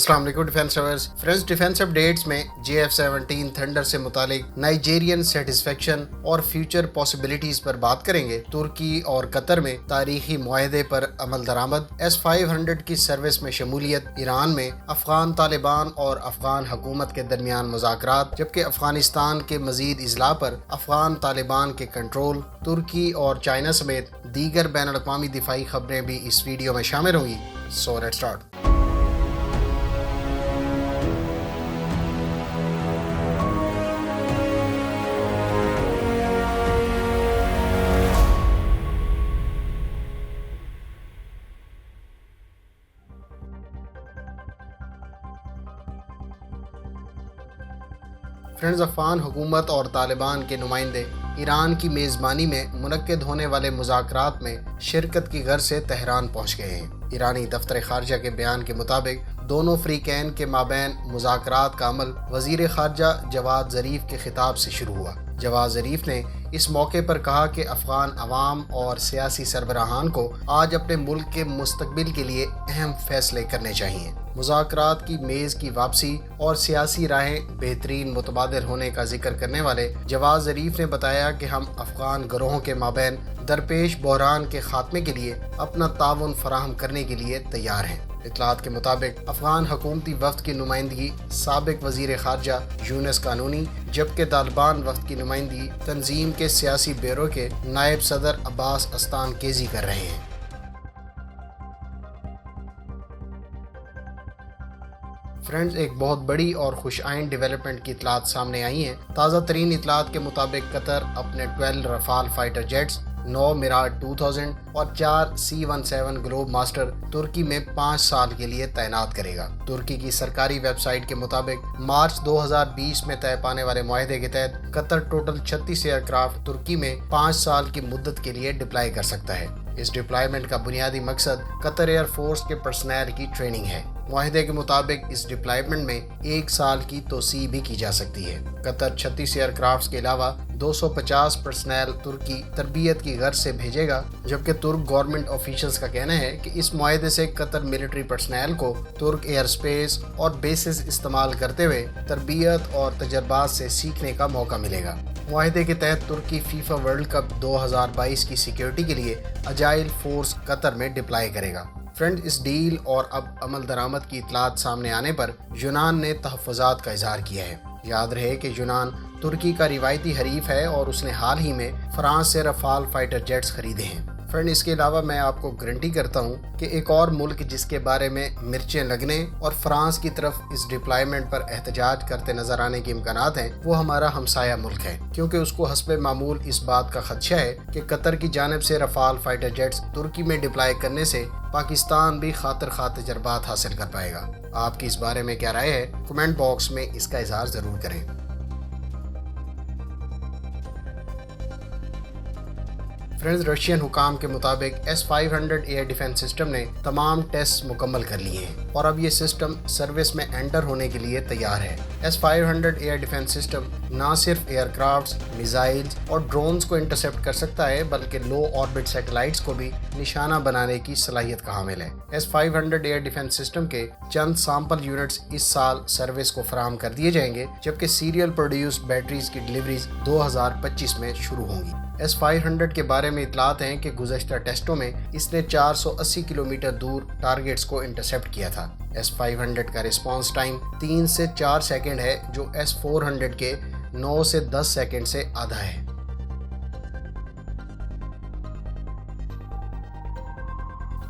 السلام علیکم defence lovers friends, defence updates میں JF-17 تھنڈر سے متعلق نائجیرین سیٹسفیکشن اور فیوچر پاسبلٹیز پر بات کریں گے۔ ترکی اور قطر میں تاریخی معاہدے پر عمل درآمد، S-500 کی سروس میں شمولیت، ایران میں افغان طالبان اور افغان حکومت کے درمیان مذاکرات، جبکہ افغانستان کے مزید اضلاع پر افغان طالبان کے کنٹرول، ترکی اور چائنا سمیت دیگر بین الاقوامی دفاعی خبریں بھی اس ویڈیو میں شامل ہوں گی۔ So let's start. Friends, Afghan حکومت اور طالبان کے نمائندے ایران کی میزبانی میں منعقد ہونے والے مذاکرات میں شرکت کی غرض سے تہران پہنچ گئے ہیں۔ ایرانی دفتر خارجہ کے بیان کے مطابق دونوں فریقین کے مابین مذاکرات کا عمل وزیر خارجہ جواد ظریف کے خطاب سے شروع ہوا۔ جواد ظریف نے اس موقع پر کہا کہ افغان عوام اور سیاسی سربراہان کو آج اپنے ملک کے مستقبل کے لیے اہم فیصلے کرنے چاہیے۔ مذاکرات کی میز کی واپسی اور سیاسی راہیں بہترین متبادل ہونے کا ذکر کرنے والے جواد ظریف نے بتایا کہ ہم افغان گروہوں کے مابین درپیش بحران کے خاتمے کے لیے اپنا تعاون فراہم کرنے کے لیے تیار ہیں۔ اطلاعات کے مطابق افغان حکومتی وفد کی نمائندگی سابق وزیر خارجہ یونس قانونی، جبکہ طالبان وفد کی نمائندگی تنظیم کے سیاسی بیورو کے نائب صدر عباس استان کیزی کر رہے ہیں۔ فرینڈز، ایک بہت بڑی اور خوش آئند ڈیولپمنٹ کی اطلاعات سامنے آئی ہیں۔ تازہ ترین اطلاعات کے مطابق قطر اپنے 12 رفال فائٹر جیٹس، 9 میراج 2000 اور 4 C-17 گلوب ماسٹر ترکی میں 5 سال کے لیے تعینات کرے گا۔ ترکی کی سرکاری ویب سائٹ کے مطابق مارچ 2020 میں طے پانے والے معاہدے کے تحت قطر ٹوٹل 36 ایئر کرافٹ ترکی میں 5 سال کی مدت کے لیے ڈپلائی کر سکتا ہے۔ اس ڈپلائمنٹ کا بنیادی مقصد قطر ایئر فورس کے پرسنل کی ٹریننگ ہے۔ معاہدے کے مطابق اس ڈپلائمنٹ میں 1 سال کی توسیع بھی کی جا سکتی ہے۔ قطر 36 ایئر کرافٹس کے علاوہ 250 پرسنل ترکی تربیت کی غرض سے بھیجے گا، جبکہ ترک گورنمنٹ آفیشلز کا کہنا ہے کہ اس معاہدے سے قطر ملٹری پرسنل کو ترک ایئر اسپیس اور بیسز استعمال کرتے ہوئے تربیت اور تجربات سے سیکھنے کا موقع ملے گا۔ معاہدے کے تحت ترکی فیفا ورلڈ کپ 2022 کی سیکیورٹی کے لیے اجائل فورس قطر میں ڈپلائی کرے گا۔ فرینڈ، اس ڈیل اور اب عمل درآمد کی اطلاعات سامنے آنے پر یونان نے تحفظات کا اظہار کیا ہے۔ یاد رہے کہ یونان ترکی کا روایتی حریف ہے اور اس نے حال ہی میں فرانس سے رفال فائٹر جیٹس خریدے ہیں۔ فرینڈ، اس کے علاوہ میں آپ کو گارنٹی کرتا ہوں کہ ایک اور ملک جس کے بارے میں مرچیں لگنے اور فرانس کی طرف اس ڈپلائمنٹ پر احتجاج کرتے نظر آنے کے امکانات ہیں، وہ ہمارا ہمسایہ ملک ہے، کیونکہ اس کو حسب معمول اس بات کا خدشہ ہے کہ قطر کی جانب سے رفال فائٹر جیٹس ترکی میں ڈپلائی کرنے سے پاکستان بھی خاطر خواہ تجربات حاصل کر پائے گا۔ آپ کی اس بارے میں کیا رائے ہے؟ کمنٹ باکس میں اس کا اظہار ضرور کریں۔ فرینڈز، رشین حکام کے مطابق S-500 ایئر ڈیفنس سسٹم نے تمام ٹیسٹ مکمل کر لیے ہیں اور اب یہ سسٹم سروس میں انٹر ہونے کے لیے تیار ہے۔ S-500 ایئر ڈیفنس سسٹم نہ صرف ایئر کرافٹس، میزائلز اور ڈرونز کو انٹرسیپٹ کر سکتا ہے، بلکہ لو آربٹ سیٹلائٹس کو بھی نشانہ بنانے کی صلاحیت کا حامل ہے۔ S-500 ایئر ڈیفنس سسٹم کے چند سیمپل یونٹس اس سال سروس کو فراہم کر دیے جائیں گے، جبکہ سیریل پروڈیوس بیٹریز کی ڈلیوریز 2025 میں شروع ہوں گی۔ S-500 کے بارے میں اطلاعات ہیں کہ گزشتہ ٹیسٹوں میں اس نے 480 کلومیٹر دور ٹارگیٹس کو انٹرسیپٹ کیا تھا۔ S-500 کا رسپانس ٹائم 3 سے 4 سیکنڈ ہے، جو S-400 کے 9 سے 10 سیکنڈ سے آدھا ہے۔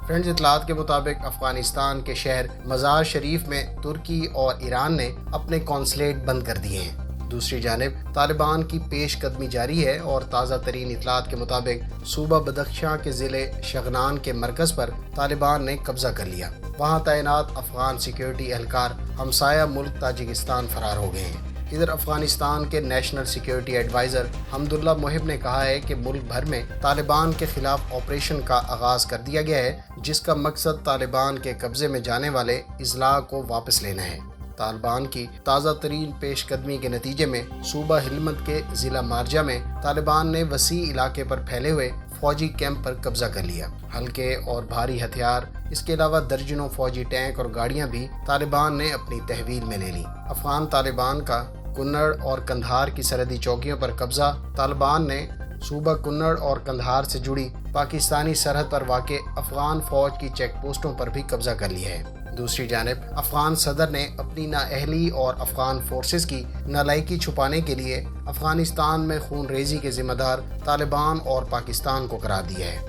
فرینڈز، اطلاعات کے مطابق افغانستان کے شہر مزار شریف میں ترکی اور ایران نے اپنے قونصلیٹ بند کر دیے ہیں۔ دوسری جانب طالبان کی پیش قدمی جاری ہے اور تازہ ترین اطلاعات کے مطابق صوبہ بدخشاں کے ضلع شغنان کے مرکز پر طالبان نے قبضہ کر لیا۔ وہاں تعینات افغان سیکیورٹی اہلکار ہمسایہ ملک تاجکستان فرار ہو گئے ہیں۔ ادھر افغانستان کے نیشنل سیکیورٹی ایڈوائزر حمداللہ محب نے کہا ہے کہ ملک بھر میں طالبان کے خلاف آپریشن کا آغاز کر دیا گیا ہے، جس کا مقصد طالبان کے قبضے میں جانے والے اضلاع کو واپس لینا ہے۔ طالبان کی تازہ ترین پیش قدمی کے نتیجے میں صوبہ ہلمند کے ضلع مارجہ میں طالبان نے وسیع علاقے پر پھیلے ہوئے فوجی کیمپ پر قبضہ کر لیا۔ ہلکے اور بھاری ہتھیار اس کے علاوہ درجنوں فوجی ٹینک اور گاڑیاں بھی طالبان نے اپنی تحویل میں لے لی۔ افغان طالبان کا کنڑ اور قندھار کی سرحدی چوکیوں پر قبضہ۔ طالبان نے صوبہ کنڑ اور قندھار سے جڑی پاکستانی سرحد پر واقع افغان فوج کی چیک پوسٹوں پر بھی قبضہ کر لیا ہے۔ دوسری جانب افغان صدر نے اپنی نااہلی اور افغان فورسز کی نالائکی چھپانے کے لیے افغانستان میں خون ریزی کے ذمہ دار طالبان اور پاکستان کو قرار دیا ہے۔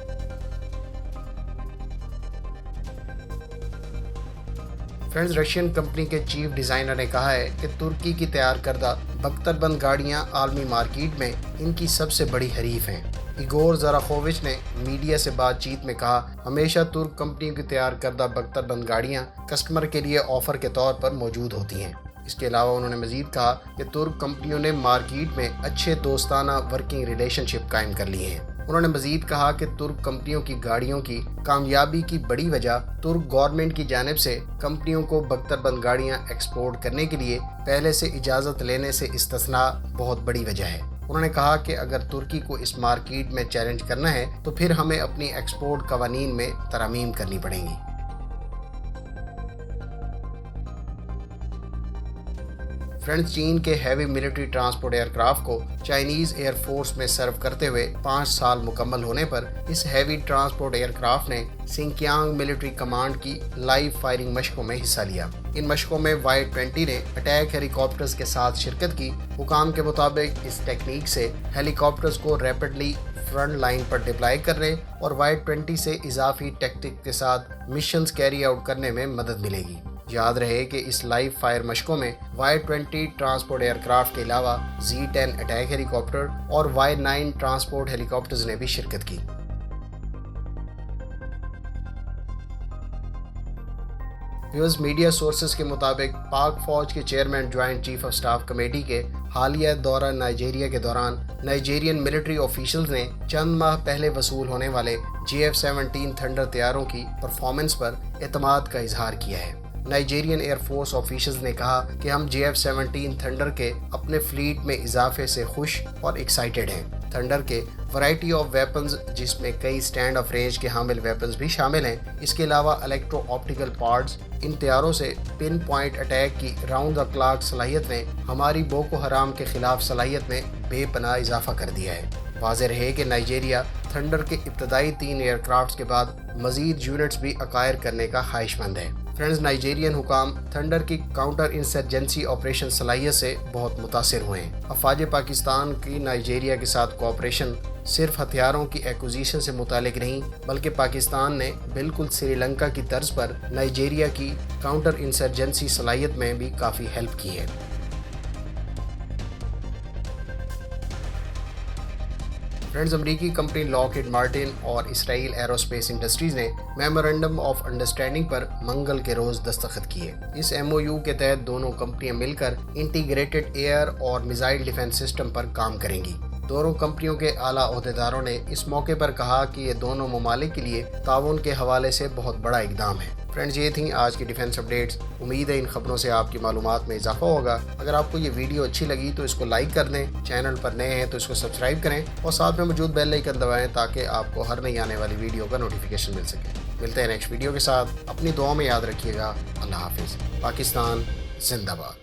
فرینڈز، رشین کمپنی کے چیف ڈیزائنر نے کہا ہے کہ ترکی کی تیار کردہ بختر بند گاڑیاں عالمی مارکیٹ میں ان کی سب سے بڑی حریف ہیں۔ ایگور زراخووچ نے میڈیا سے بات چیت میں کہا، ہمیشہ ترک کمپنیوں کی تیار کردہ بختر بند گاڑیاں کسٹمر کے لیے آفر کے طور پر موجود ہوتی ہیں۔ اس کے علاوہ انہوں نے مزید کہا کہ ترک کمپنیوں نے مارکیٹ میں اچھے دوستانہ ورکنگ ریلیشن شپ قائم کر لیے ہیں۔ انہوں نے مزید کہا کہ ترک کمپنیوں کی گاڑیوں کی کامیابی کی بڑی وجہ ترک گورنمنٹ کی جانب سے کمپنیوں کو بختر بند گاڑیاں ایکسپورٹ کرنے کے لیے پہلے سے اجازت لینے سے استثناء بہت بڑی وجہ ہے۔ انہوں نے کہا کہ اگر ترکی کو اس مارکیٹ میں چیلنج کرنا ہے تو پھر ہمیں اپنی ایکسپورٹ قوانین میں ترامیم کرنی پڑیں گی۔ فرینڈز، چین کے heavy military transport aircraft کو چائنیز ایئر فورس میں سرو کرتے ہوئے 5 سال مکمل ہونے پر اس ہیوی ٹرانسپورٹ ایئر کرافٹ نے سنکیانگ ملٹری کمانڈ کی لائیو فائرنگ مشقوں میں حصہ لیا۔ ان مشقوں میں Y-20 نے اٹیک ہیلی کاپٹرز کے ساتھ شرکت کی۔ حکام کے مطابق اس ٹیکنیک سے ہیلی کاپٹرز کو ریپڈلی فرنٹ لائن پر ڈپلائی کرنے اور Y-20 سے اضافی ٹیکٹک کے ساتھ مشنز کیری آؤٹ کرنے میں مدد ملے گی۔ یاد رہے کہ اس لائیو فائر مشقوں میں Y-20 ٹرانسپورٹ ایئر کرافٹ کے علاوہ Z-10 اٹیک ہیلی کاپٹر اور Y-9 ٹرانسپورٹ ہیلی کاپٹرز نے بھی شرکت کی۔ نیوز میڈیا سورسز کے مطابق پاک فوج کے chairman joint chief of staff committee کے حالیہ دورہ نائجیریا کے دوران نائجیرین ملٹری آفیشلز نے چند ماہ پہلے وصول ہونے والے JF-17 تھنڈر طیاروں کی پرفارمنس پر اعتماد کا اظہار کیا ہے۔ نائجیرین ایئر فورس آفیشلز نے کہا کہ ہم JF-17 تھنڈر کے اپنے فلیٹ میں اضافے سے خوش اور ایکسائٹڈ ہیں۔ تھنڈر کے ورائٹی آف ویپنز، جس میں کئی سٹینڈ آف رینج کے حامل ویپنز بھی شامل ہیں، اس کے علاوہ الیکٹرو آپٹیکل پارٹس، ان طیاروں سے پن پوائنٹ اٹیک کی راؤنڈ دا کلاک صلاحیت نے ہماری بوکو حرام کے خلاف صلاحیت میں بے پناہ اضافہ کر دیا ہے۔ واضح رہے کہ نائجیریا تھنڈر کے ابتدائی 3 ایئر کرافٹس کے بعد مزید یونٹس بھی اکوائر کرنے کا خواہش مند ہے۔ فرینڈز، نائجیرین حکام تھنڈر کی کاؤنٹر انسرجنسی آپریشن صلاحیت سے بہت متاثر ہوئے ہیں۔ افواج پاکستان کی نائجیریا کے ساتھ کوآپریشن صرف ہتھیاروں کی ایکوزیشن سے متعلق نہیں، بلکہ پاکستان نے بالکل سری لنکا کی طرز پر نائجیریا کی کاؤنٹر انسرجنسی صلاحیت میں بھی کافی ہیلپ کی ہے۔ فرینڈز، امریکی کمپنی لاک ہیڈ مارٹن اور اسرائیل ایروسپیس انڈسٹریز نے میمورنڈم آف انڈرسٹینڈنگ پر منگل کے روز دستخط کیے۔ اس MOU کے تحت دونوں کمپنیاں مل کر انٹیگریٹڈ ایئر اور میزائل ڈیفنس سسٹم پر کام کریں گی۔ دونوں کمپنیوں کے اعلیٰ عہدیداروں نے اس موقع پر کہا کہ یہ دونوں ممالک کے لیے تعاون کے حوالے سے بہت بڑا اقدام ہے۔ فرینڈز، یہ تھیں آج کی ڈیفنس اپڈیٹس۔ امید ہے ان خبروں سے آپ کی معلومات میں اضافہ ہوگا۔ اگر آپ کو یہ ویڈیو اچھی لگی تو اس کو لائک کر دیں، چینل پر نئے ہیں تو اس کو سبسکرائب کریں اور ساتھ میں موجود بیل آئیکن دبائیں تاکہ آپ کو ہر نئی آنے والی ویڈیو کا نوٹیفیکیشن مل سکے۔ ملتے ہیں نیکسٹ ویڈیو کے ساتھ۔ اپنی دعاؤں میں یاد رکھیے گا۔ اللہ حافظ۔ پاکستان زندہ باد۔